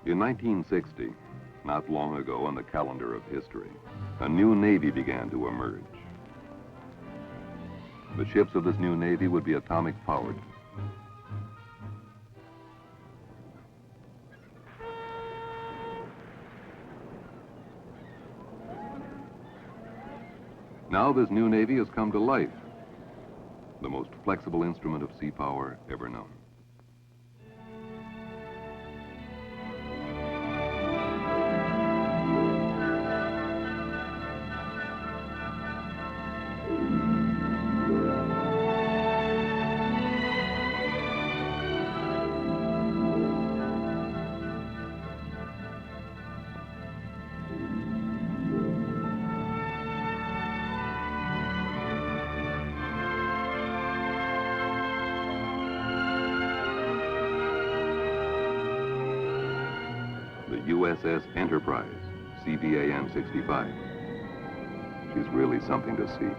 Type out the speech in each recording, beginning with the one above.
In 1960, not long ago on the calendar of history, a new Navy began to emerge. The ships of this new Navy would be atomic-powered. Now this new Navy has come to life, the most flexible instrument of sea power ever known. The USS Enterprise, CVAM 65. She's really something to see.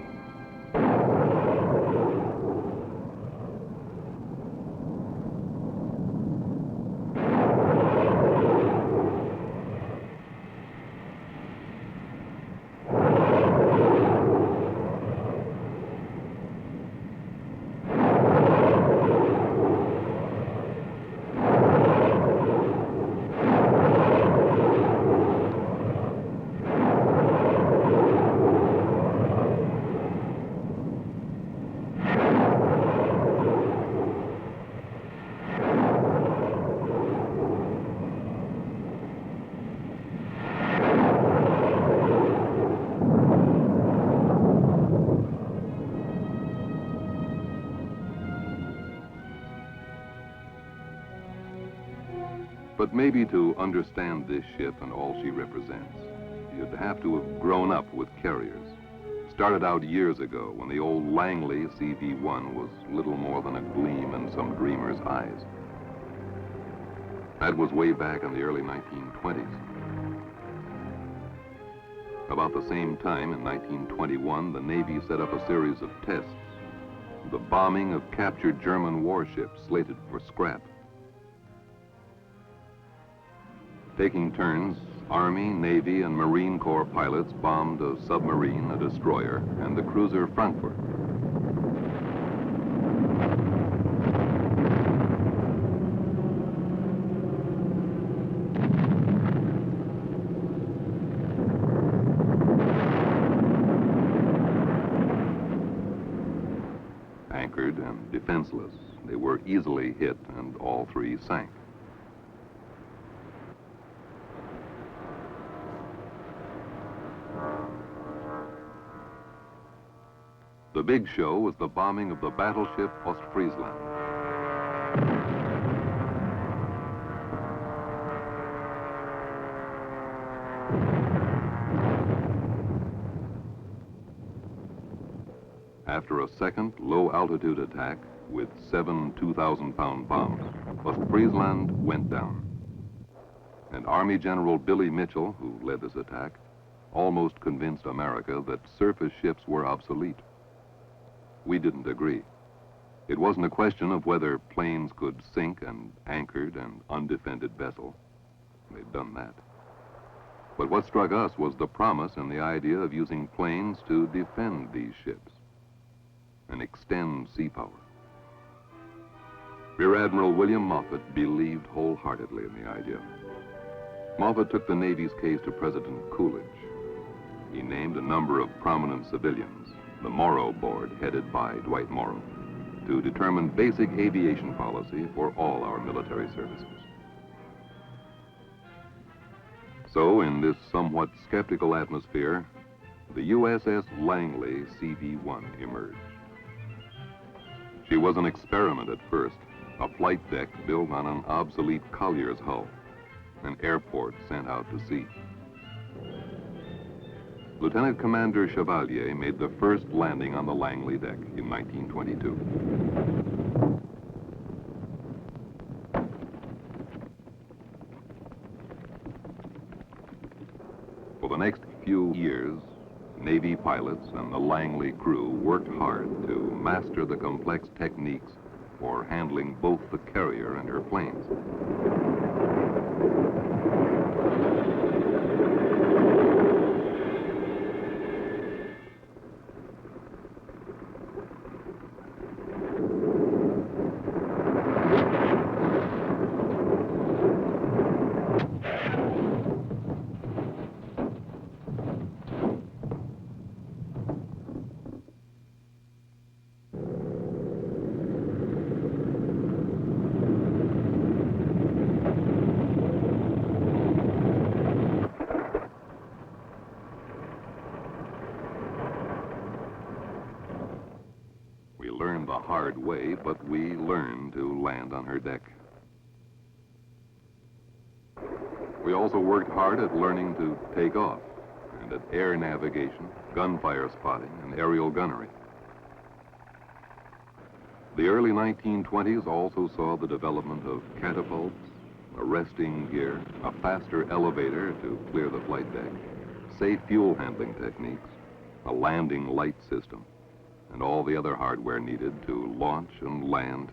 But maybe to understand this ship and all she represents, you'd have to have grown up with carriers. Started out years ago when the old Langley CV-1 was little more than a gleam in some dreamer's eyes. That was way back in the early 1920s. About the same time, in 1921, the Navy set up a series of tests. The bombing of captured German warships slated for scrap. Taking turns, Army, Navy, and Marine Corps pilots bombed a submarine, a destroyer, and the cruiser Frankfurt. Anchored and defenseless, they were easily hit, and all three sank. The big show was the bombing of the battleship Ostfriesland. After a second low-altitude attack with 7 2,000-pound bombs, Ostfriesland went down. And Army General Billy Mitchell, who led this attack, almost convinced America that surface ships were obsolete. We didn't agree. It wasn't a question of whether planes could sink an anchored and undefended vessel. They'd done that. But what struck us was the promise and the idea of using planes to defend these ships and extend sea power. Rear Admiral William Moffett believed wholeheartedly in the idea. Moffett took the Navy's case to President Coolidge. He named a number of prominent civilians, the Morrow Board, headed by Dwight Morrow, to determine basic aviation policy for all our military services. So, in this somewhat skeptical atmosphere, the USS Langley CV-1 emerged. She was an experiment at first, a flight deck built on an obsolete collier's hull, an airport sent out to sea. Lieutenant Commander Chevalier made the first landing on the Langley deck in 1922. For the next few years, Navy pilots and the Langley crew worked hard to master the complex techniques for handling both the carrier and her planes. The hard way, but we learned to land on her deck. We also worked hard at learning to take off and at air navigation, gunfire spotting, and aerial gunnery. The early 1920s also saw the development of catapults, arresting gear, a faster elevator to clear the flight deck, safe fuel handling techniques, a landing light system, and all the other hardware needed to launch and land,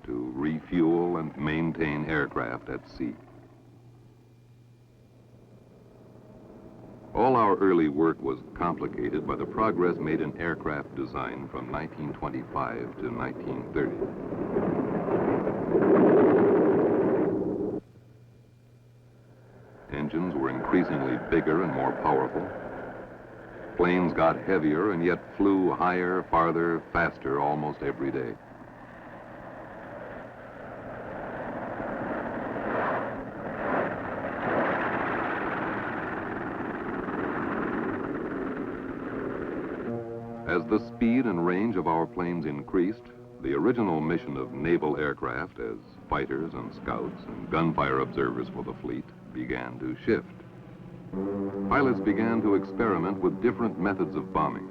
to refuel and maintain aircraft at sea. All our early work was complicated by the progress made in aircraft design from 1925 to 1930. Engines were increasingly bigger and more powerful. Planes got heavier and yet flew higher, farther, faster almost every day. As the speed and range of our planes increased, the original mission of naval aircraft as fighters and scouts and gunfire observers for the fleet began to shift. Pilots began to experiment with different methods of bombing.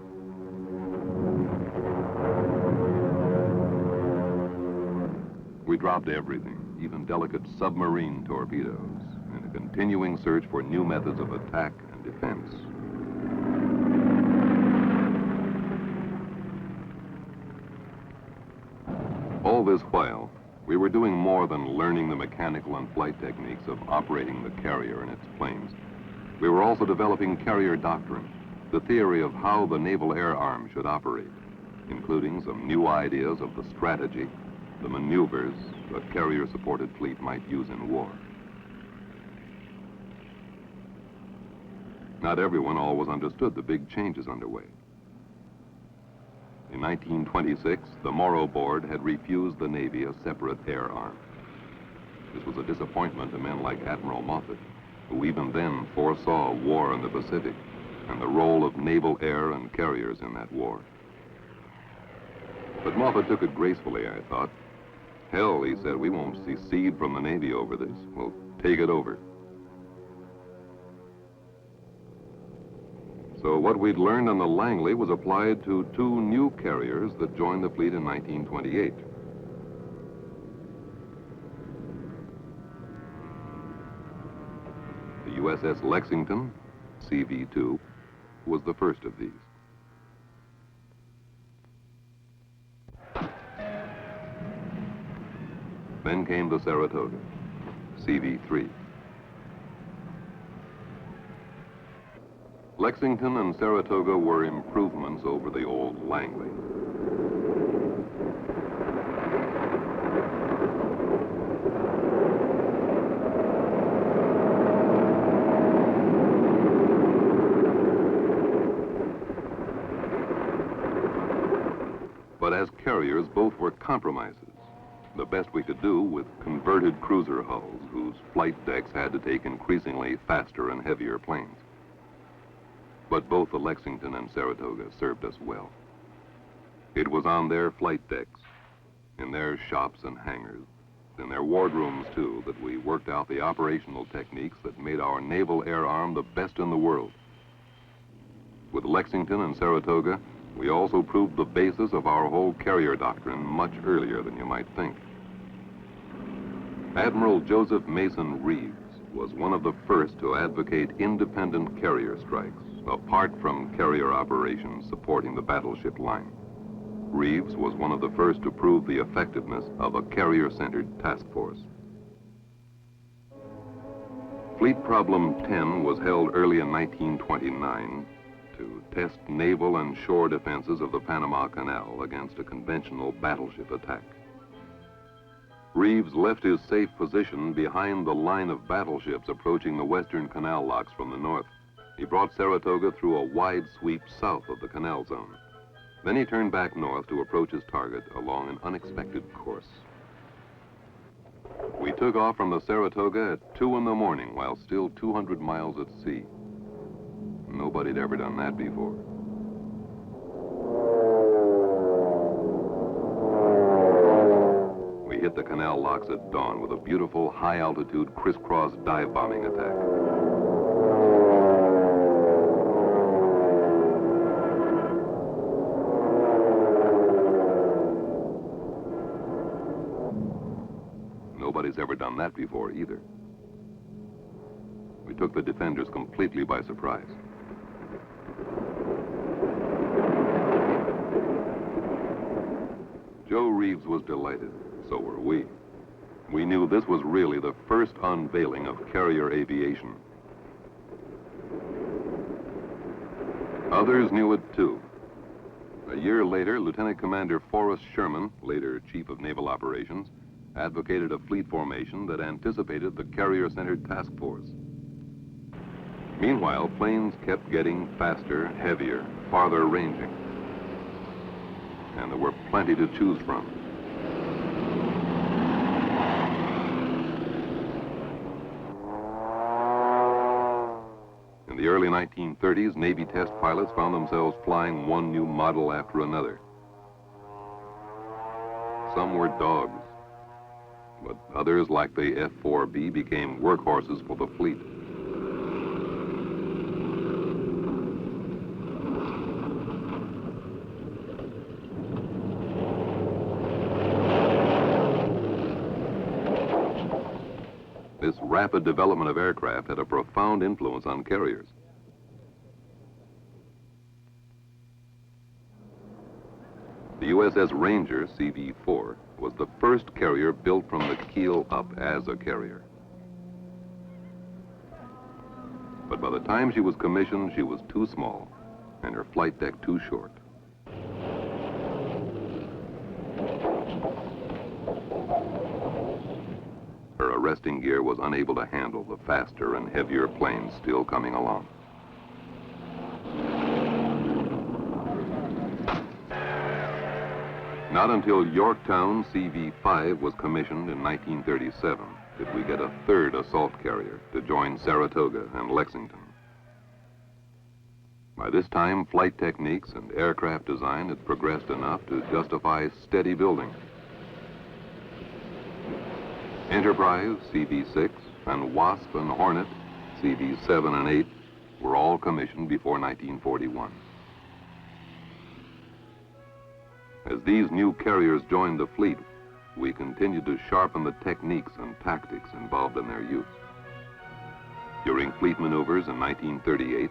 We dropped everything, even delicate submarine torpedoes, in a continuing search for new methods of attack and defense. All this while, we were doing more than learning the mechanical and flight techniques of operating the carrier and its planes. We were also developing carrier doctrine, the theory of how the naval air arm should operate, including some new ideas of the strategy, the maneuvers the carrier-supported fleet might use in war. Not everyone always understood the big changes underway. In 1926, the Morrow Board had refused the Navy a separate air arm. This was a disappointment to men like Admiral Moffett, who even then foresaw war in the Pacific and the role of naval air and carriers in that war. But Moffett took it gracefully, I thought. Hell, he said, we won't secede from the Navy over this. We'll take it over. So what we'd learned on the Langley was applied to two new carriers that joined the fleet in 1928. The USS Lexington, CV-2, was the first of these. Then came the Saratoga, CV-3. Lexington and Saratoga were improvements over the old Langley. But as carriers, both were compromises. The best we could do with converted cruiser hulls whose flight decks had to take increasingly faster and heavier planes. But both the Lexington and Saratoga served us well. It was on their flight decks, in their shops and hangars, in their wardrooms too, that we worked out the operational techniques that made our naval air arm the best in the world. With Lexington and Saratoga, we also proved the basis of our whole carrier doctrine much earlier than you might think. Admiral Joseph Mason Reeves was one of the first to advocate independent carrier strikes, apart from carrier operations supporting the battleship line. Reeves was one of the first to prove the effectiveness of a carrier-centered task force. Fleet Problem 10 was held early in 1929 to test naval and shore defenses of the Panama Canal against a conventional battleship attack. Reeves left his safe position behind the line of battleships approaching the western canal locks from the north. He brought Saratoga through a wide sweep south of the canal zone. Then he turned back north to approach his target along an unexpected course. We took off from the Saratoga at 2 in the morning while still 200 miles at sea. Nobody'd ever done that before. We hit the canal locks at dawn with a beautiful high-altitude crisscross dive-bombing attack. Nobody's ever done that before either. We took the defenders completely by surprise. Joe Reeves was delighted. So were we. We knew this was really the first unveiling of carrier aviation. Others knew it too. A year later, Lieutenant Commander Forrest Sherman, later Chief of Naval Operations, advocated a fleet formation that anticipated the carrier-centered task force. Meanwhile, planes kept getting faster, heavier, farther ranging. And there were plenty to choose from. In the early 1930s, Navy test pilots found themselves flying one new model after another. Some were dogs, but others, like the F-4B, became workhorses for the fleet. This rapid development of aircraft had a profound influence on carriers. The USS Ranger, CV-4, was the first carrier built from the keel up as a carrier. But by the time she was commissioned, she was too small and her flight deck too short. Her arresting gear was unable to handle the faster and heavier planes still coming along. Not until Yorktown CV-5 was commissioned in 1937 did we get a third assault carrier to join Saratoga and Lexington. By this time, flight techniques and aircraft design had progressed enough to justify steady building. Enterprise, CV-6, and Wasp and Hornet, CV-7 and 8, were all commissioned before 1941. As these new carriers joined the fleet, we continued to sharpen the techniques and tactics involved in their use. During fleet maneuvers in 1938,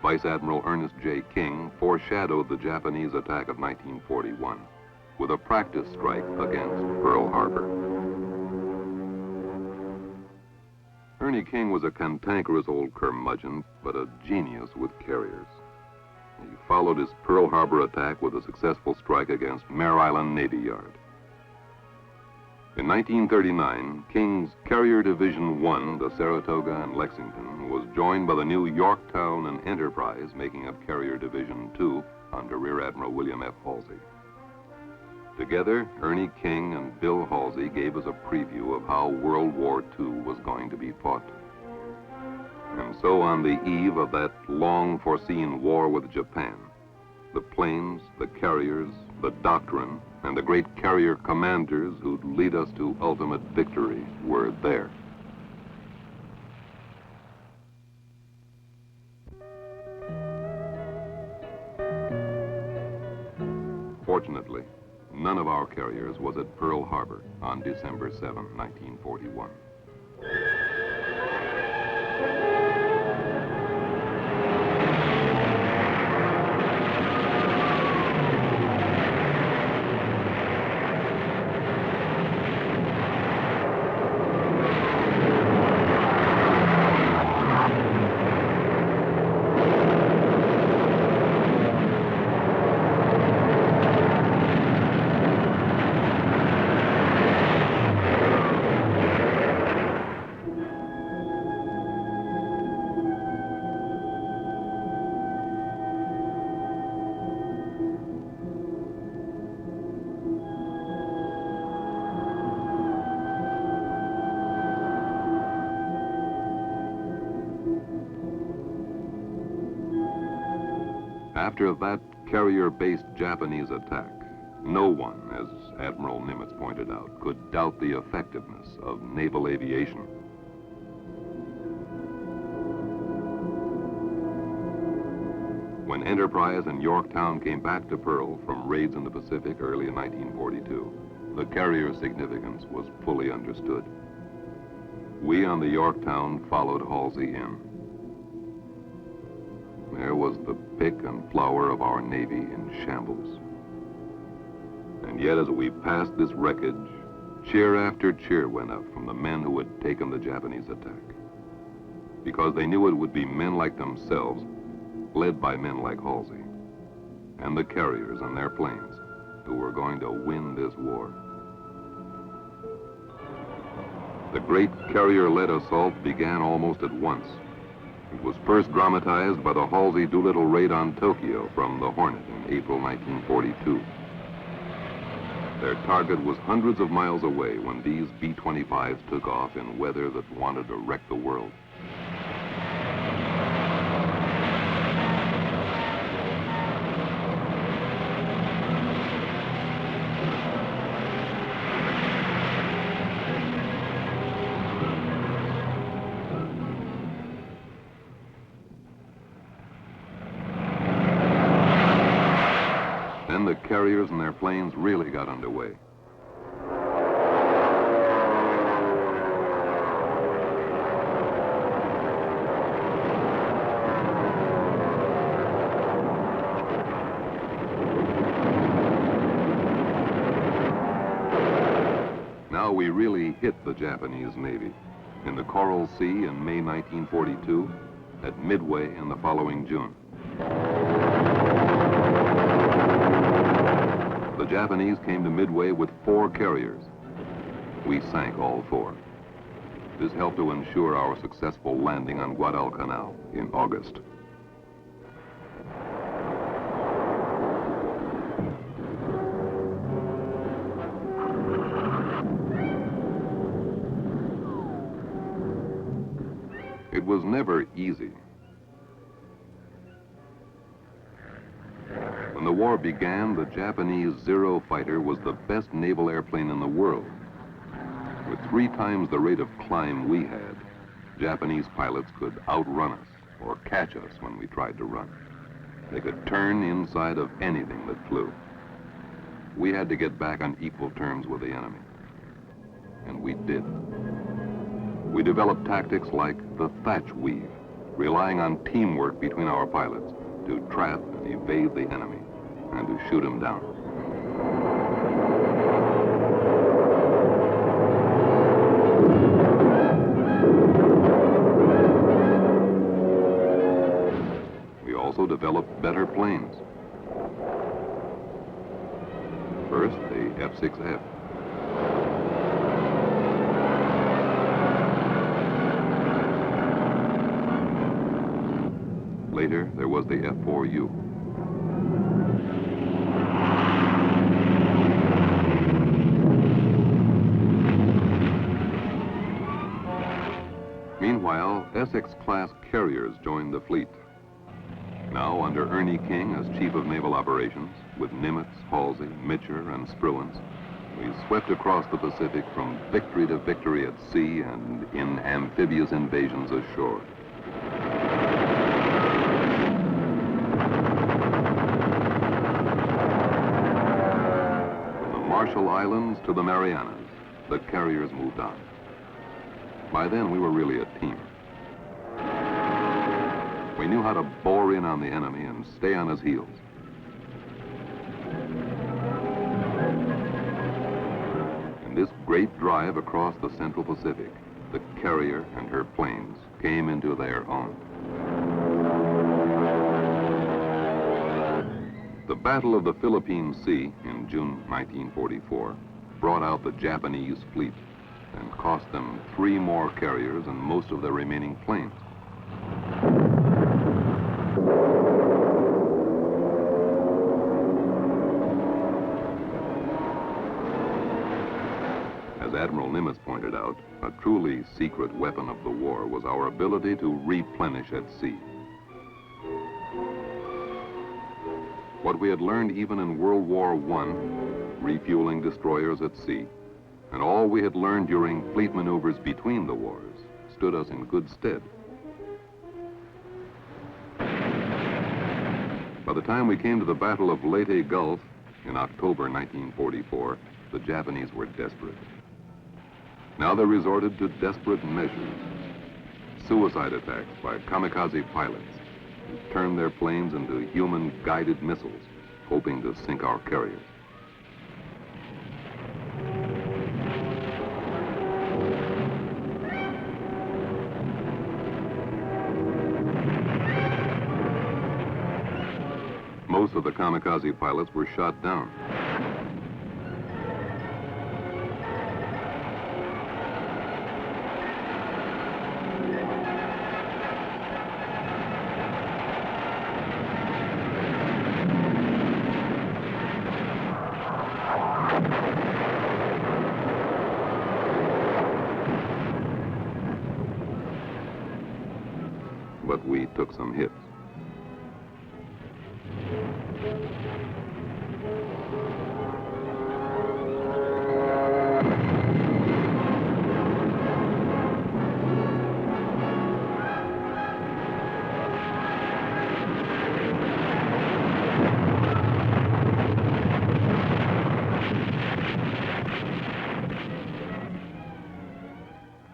Vice Admiral Ernest J. King foreshadowed the Japanese attack of 1941 with a practice strike against Pearl Harbor. Ernie King was a cantankerous old curmudgeon, but a genius with carriers. He followed his Pearl Harbor attack with a successful strike against Mare Island Navy Yard. In 1939, King's Carrier Division 1, the Saratoga and Lexington, was joined by the new Yorktown and Enterprise, making up Carrier Division 2 under Rear Admiral William F. Halsey. Together, Ernie King and Bill Halsey gave us a preview of how World War II was going to be fought. And so on the eve of that long-foreseen war with Japan, the planes, the carriers, the doctrine, and the great carrier commanders who'd lead us to ultimate victory were there. Fortunately, none of our carriers was at Pearl Harbor on December 7, 1941. After that carrier-based Japanese attack, no one, as Admiral Nimitz pointed out, could doubt the effectiveness of naval aviation. When Enterprise and Yorktown came back to Pearl from raids in the Pacific early in 1942, the carrier's significance was fully understood. We on the Yorktown followed Halsey in. There was the pick and flower of our Navy in shambles. And yet as we passed this wreckage, cheer after cheer went up from the men who had taken the Japanese attack. Because they knew it would be men like themselves, led by men like Halsey, and the carriers and their planes, who were going to win this war. The great carrier-led assault began almost at once. It was first dramatized by the Halsey-Doolittle raid on Tokyo from the Hornet in April 1942. Their target was hundreds of miles away when these B-25s took off in weather that wanted to wreck the world. Then the carriers and their planes really got underway. Now we really hit the Japanese Navy in the Coral Sea in May 1942, at Midway in the following June. The Japanese came to Midway with 4 carriers. We sank all 4. This helped to ensure our successful landing on Guadalcanal in August. It was never easy. When the war began, the Japanese Zero fighter was the best naval airplane in the world. With 3 times the rate of climb we had, Japanese pilots could outrun us or catch us when we tried to run. They could turn inside of anything that flew. We had to get back on equal terms with the enemy. And we did. We developed tactics like the thatch weave, relying on teamwork between our pilots to trap and evade the enemy and to shoot him down. We also developed better planes. First, the F-6F. Later, there was the F-4U. Meanwhile, Essex-class carriers joined the fleet. Now, under Ernie King as Chief of Naval Operations, with Nimitz, Halsey, Mitcher, and Spruance, we swept across the Pacific from victory to victory at sea and in amphibious invasions ashore. Marshall Islands to the Marianas, the carriers moved on. By then, we were really a team. We knew how to bore in on the enemy and stay on his heels. In this great drive across the Central Pacific, the carrier and her planes came into their own. The Battle of the Philippine Sea in June 1944 brought out the Japanese fleet and cost them 3 more carriers and most of their remaining planes. As Admiral Nimitz pointed out, a truly secret weapon of the war was our ability to replenish at sea. What we had learned even in World War I, refueling destroyers at sea, and all we had learned during fleet maneuvers between the wars, stood us in good stead. By the time we came to the Battle of Leyte Gulf in October 1944, the Japanese were desperate. Now they resorted to desperate measures. Suicide attacks by kamikaze pilots who turned their planes into human-guided missiles, hoping to sink our carriers. Most of the kamikaze pilots were shot down. But we took some hits.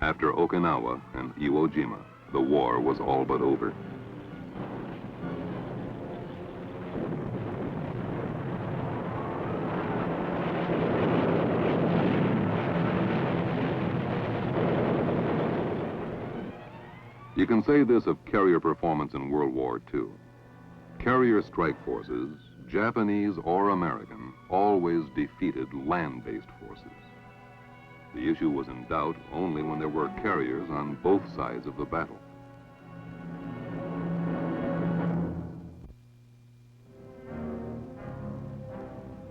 After Okinawa and Iwo Jima, the war was all but over. You can say this of carrier performance in World War II. Carrier strike forces, Japanese or American, always defeated land-based forces. The issue was in doubt only when there were carriers on both sides of the battle.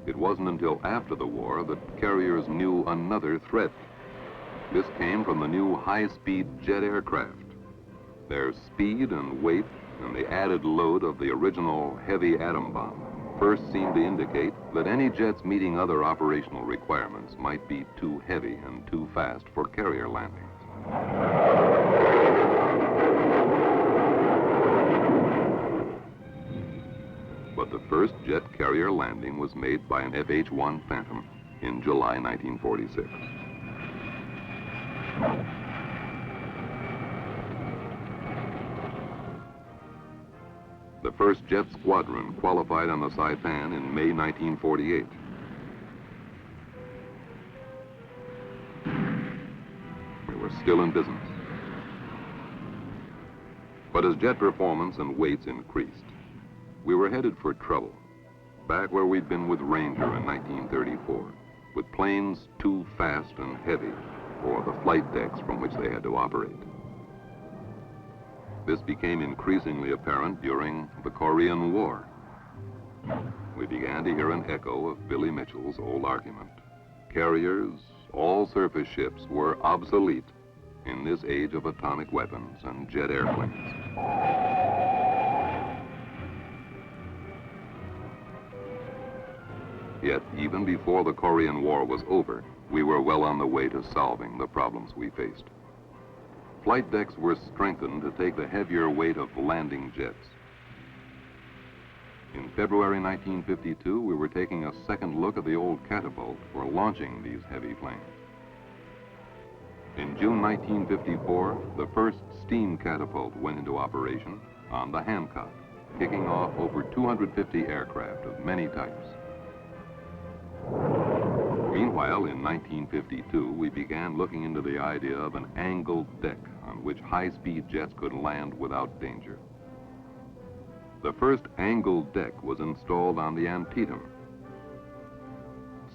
It wasn't until after the war that carriers knew another threat. This came from the new high-speed jet aircraft. Their speed and weight and the added load of the original heavy atom bomb first seemed to indicate that any jets meeting other operational requirements might be too heavy and too fast for carrier landings. But the first jet carrier landing was made by an FH-1 Phantom in July 1946. The first jet squadron qualified on the Saipan in May 1948. We were still in business. But as jet performance and weights increased, we were headed for trouble, back where we'd been with Ranger in 1934, with planes too fast and heavy for the flight decks from which they had to operate. This became increasingly apparent during the Korean War. We began to hear an echo of Billy Mitchell's old argument. Carriers, all surface ships, were obsolete in this age of atomic weapons and jet airplanes. Yet, even before the Korean War was over, we were well on the way to solving the problems we faced. Flight decks were strengthened to take the heavier weight of landing jets. In February 1952, we were taking a second look at the old catapult for launching these heavy planes. In June 1954, the first steam catapult went into operation on the Hancock, kicking off over 250 aircraft of many types. Meanwhile, in 1952, we began looking into the idea of an angled deck on which high-speed jets could land without danger. The first angled deck was installed on the Antietam.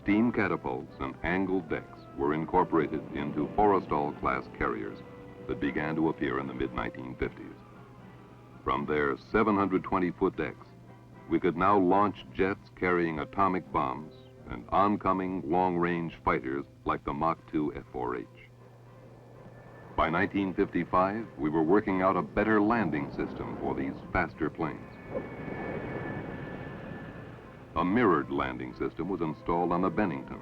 Steam catapults and angled decks were incorporated into Forrestal-class carriers that began to appear in the mid-1950s. From their 720-foot decks, we could now launch jets carrying atomic bombs and oncoming long-range fighters like the Mach 2 F-4H. By 1955, we were working out a better landing system for these faster planes. A mirrored landing system was installed on the Bennington.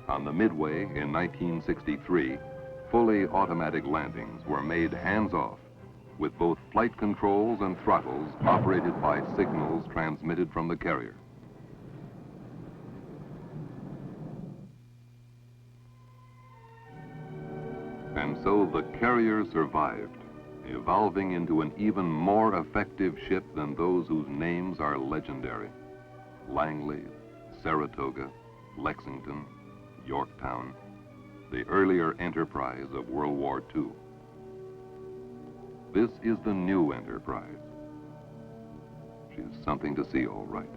On the Midway in 1963, fully automatic landings were made hands-off, with both flight controls and throttles operated by signals transmitted from the carrier. And so the carrier survived, evolving into an even more effective ship than those whose names are legendary: Langley, Saratoga, Lexington, Yorktown, the earlier Enterprise of World War II. This is the new Enterprise. She's something to see, all right.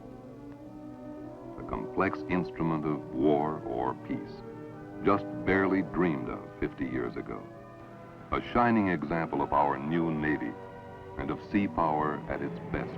A complex instrument of war or peace, just barely dreamed of 50 years ago. A shining example of our new Navy and of sea power at its best.